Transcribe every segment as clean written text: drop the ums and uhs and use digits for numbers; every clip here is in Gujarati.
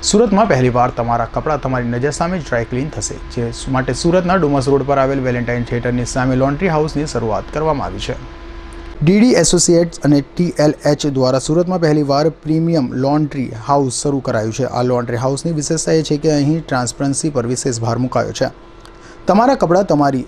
સુરતમાં પહેલીવાર તમારા કપડાં તમારી નજર સામે જ ડ્રાય ક્લીન થશે, જે માટે સુરતના ડુમસ રોડ પર આવેલ વેલેન્ટાઇન થિયેટરની સામે લોન્ડ્રી હાઉસની શરૂઆત કરવામાં આવી છે. ડીડી એસોસિએટ્સ અને TLH દ્વારા સુરતમાં પહેલીવાર પ્રીમિયમ લોન્ડ્રી હાઉસ શરૂ કરાયું છે. આ લોન્ડ્રી હાઉસની વિશેષતા એ છે કે અહીં ટ્રાન્સપરન્સી પર વિશેષ ભાર મુકાયો છે. તમારા કપડાં તમારી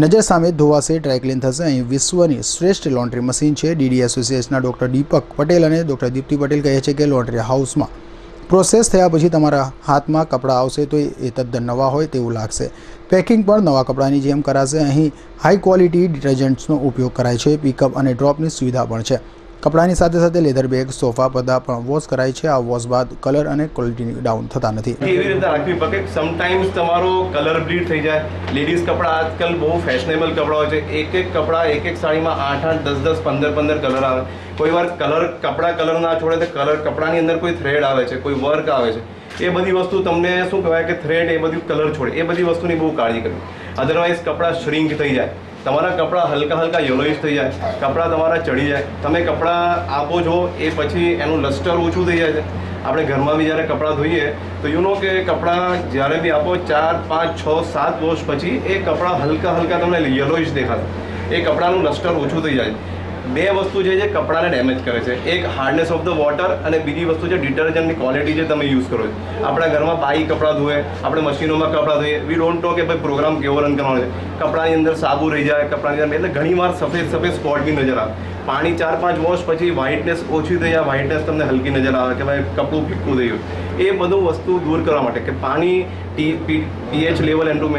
નજર સામે ધોવાશે, ડ્રાય ક્લીન થશે. અહીં વિશ્વની શ્રેષ્ઠ લોન્ડ્રી મશીન છે. ડીડી એસોસિએટ્સના ડૉક્ટર દીપક પટેલ અને ડૉક્ટર દીપ્તિ પટેલ કહે છે કે લોન્ડ્રી હાઉસમાં પ્રોસેસ થયા પછી તમારા હાથમાં કપડાં આવશે તો એ તદ્દન નવા હોય તેવું લાગશે. પેકિંગ પણ નવા કપડાની જેમ કરાશે. અહીં હાઈ ક્વોલિટી ડિટર્જન્ટ્સનો ઉપયોગ કરાય છે. પિકઅપ અને ડ્રોપની સુવિધા પણ છે. કપડાની સાથે સાથે લેધર બેગ, સોફા, પડદા પણ વોશ કરાય છે. આ વોશ બાદ કલર અને ક્વોલિટી ડાઉન થતા નથી. એવી રીતે રાખવી પડે. સમટાઈમ્સ તમારો કલર બ્લીડ થઈ જાય. લેડીઝ કપડાં આજકાલ બહુ ફેશનેબલ કપડાં હોય છે. એક કપડાં એક સાડીમાં 8, 10, 15 કલર આવે. કોઈ વાર કલર ના છોડે તો કપડાની અંદર કોઈ થ્રેડ આવે છે, કોઈ વર્ક આવે છે. એ બધી વસ્તુ તમને શું કહેવાય કે થ્રેડ એ બધું કલર છોડે, એ બધી વસ્તુની બહુ કાળજી કરવી. અધરવાઇઝ કપડાં શ્રિંક થઈ જાય, તમારા કપડાં હલકા યલોઇશ થઈ જાય, કપડાં તમારા ચડી જાય. તમે કપડાં આપો છો એ પછી એનું લસ્ટર ઓછું થઈ જાય છે. આપણે ઘરમાં બી જ્યારે કપડાં ધોઈએ તો કે કપડાં જ્યારે બી આપો 4, 5, 6, 7 વોશ પછી એ કપડાં હલકા તમને યલોઇશ દેખાશે. એ કપડાનું લસ્ટર ઓછું થઈ જાય. બે વસ્તુ છે જે કપડાને ડેમેજ કરે છે. એક હાર્ડનેસ ઓફ ધ વોટર અને બીજી વસ્તુ છે ડિટર્જન્ટની ક્વોલિટી જે તમે યુઝ કરો છો. આપણા ઘરમાં બાઈ કપડાં ધોએ, આપણે મશીનોમાં કપડાં ધોઈએ, વી ડોન્ટ નો કે ભાઈ પ્રોગ્રામ કેવો રન કરવાનો છે. કપડાની અંદર સાબુ રહી જાય, કપડાની અંદર એટલે ઘણીવાર સફેદ સ્પોટ બી નજર આવે. પાણી 4, 5 વોશ પછી વ્હાઇટનેસ ઓછી થઈ જાય, વ્હાઇટનેસ તમને હલકી નજર આવે કે ભાઈ કપડું ફીકું થઈ ગયું. એ બધું વસ્તુ દૂર કરવા માટે કે પાણી pH લેવલ એનું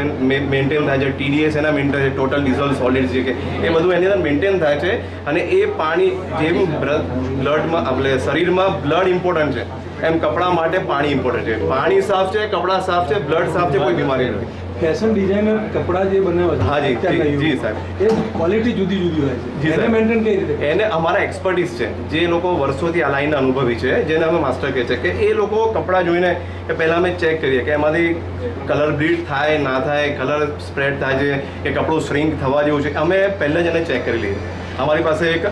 મેન્ટેન થાય છે, TDS એના મેન્ટેન છે, ટોટલ ડિઝોલ્વ સોલિડ્સ જે કે એ બધું એની અંદર મેન્ટેન થાય છે. અને એ પાણી જેમ બ્લડમાં આપણે શરીરમાં બ્લડ ઇમ્પોર્ટન્ટ છે એમ કપડાં માટે પાણી ઇમ્પોર્ટન્ટ છે. પાણી સાફ છે, કપડાં સાફ છે, બ્લડ સાફ છે, કોઈ બીમારી નથી. ફેશન ડિઝાઇનર કપડાં જે બનાવે છે, હા જી સાહેબ, એ ક્વોલિટી જુદી હોય છે. એને મેન્ટેન કઈ રીતે? એને અમારા એક્સપર્ટીસ છે, જે લોકો વર્ષોથી આ લાઈન અનુભવી છે, જેને અમે માસ્ટર કહે છે કે એ લોકો કપડાં જોઈને કે પહેલાં અમે ચેક કરીએ કે એમાંથી કલર બ્લીડ થાય ના થાય, કલર સ્પ્રેડ થાય છે કે કપડું શ્રિંક થવા જેવું છે. અમે પહેલાં જ એને ચેક કરી લઈએ. અમારી પાસે એક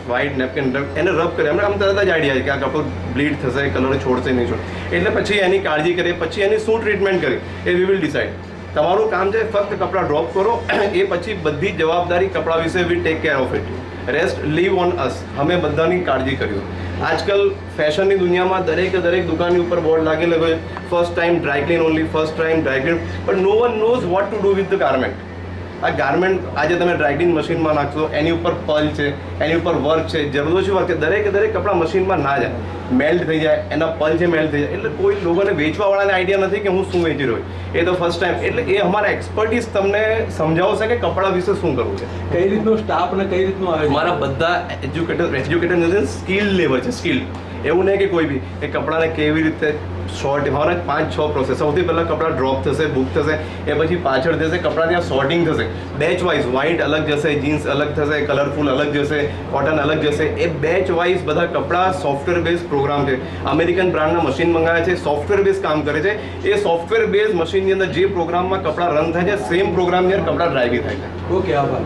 વ્હાઇટ નેપકિન એને રબ કરીએ, અમને આમ તરત જ આઈડિયા છે કે આ કપડું બ્લીડ થશે, કલર છોડશે નહીં છોડે. એટલે પછી એની કાળજી કરીએ, પછી એની શું ટ્રીટમેન્ટ કરી એ વી વિલ ડિસાઇડ. તમારું કામ છે ફક્ત કપડાં ડ્રોપ કરો, એ પછી બધી જવાબદારી કપડાં વિશે we take care of it. Rest leave on us. અમે બધાની કાળજી કર્યું. આજકાલ ફેશનની દુનિયામાં દરેક દુકાનની ઉપર બોર્ડ લાગેલો હોય, first time dry clean only, first time dry clean, but no one knows what to do with the garment. આ ગાર્મેન્ટ આજે તમે ડ્રાય ક્લીન મશીનમાં નાખશો, એની ઉપર પલ છે, એની ઉપર વર્ક છે, જબરદસ્તી વર્ક છે. દરેક કપડાં મશીનમાં ના જાય, મેલ્ટ થઈ જાય, એના પલ છે મેલ્ટ થઈ જાય. એટલે કોઈ લોકોને વેચવાવાળાને આઈડિયા નથી કે હું શું વેચી રહ્યો. એ તો ફર્સ્ટ ટાઈમ. એટલે એ અમારા એક્સપર્ટીસ તમને સમજાવશે કે કપડાં વિશે શું કરવું છે, કઈ રીતનો સ્ટાફ અને કઈ રીતનું આવે. અમારા બધા એજ્યુકેટેડ સ્કિલ લેવલ છે. સ્કિલ એવું નહીં કે કોઈ બી એ કપડાને કેવી રીતે શોર્ટ, અમારે 5-6 પ્રોસેસ. સૌથી પહેલાં કપડાં ડ્રોપ થશે, બુક થશે, એ પછી પાછળ જશે, કપડાં ત્યાં સોર્ટિંગ થશે, બેચ વાઇઝ. વ્હાઇટ અલગ જશે, જીન્સ અલગ થશે, કલરફુલ અલગ જશે, કોટન અલગ જશે. એ બેચ વાઇઝ બધા કપડાં સોફ્ટવેર બેઝ પ્રોગ્રામ છે. અમેરિકન બ્રાન્ડના મશીન મંગાવ્યા છે, સોફ્ટવેર બેઝ કામ કરે છે. એ સોફ્ટવેર બેઝ મશીનની અંદર જે પ્રોગ્રામમાં કપડાં રન થાય છે, સેમ પ્રોગ્રામની અંદર કપડાં ડ્રાય બી થાય છે. ઓકે, આભાર.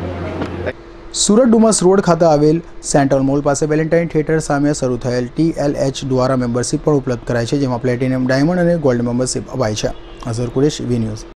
સુરત ડુમસ રોડ ખાતે આવેલ સેન્ટ્રલ મોલ પાસે વેલેન્ટાઇન થિયેટર સામે શરૂ થયેલ TLH દ્વારા મેમ્બરશિપ પણ ઉપલબ્ધ કરાય છે, જેમાં પ્લેટિનમ, ડાયમંડ અને ગોલ્ડ મેમ્બરશિપ અપાય છે. Azhar Quresh, V news.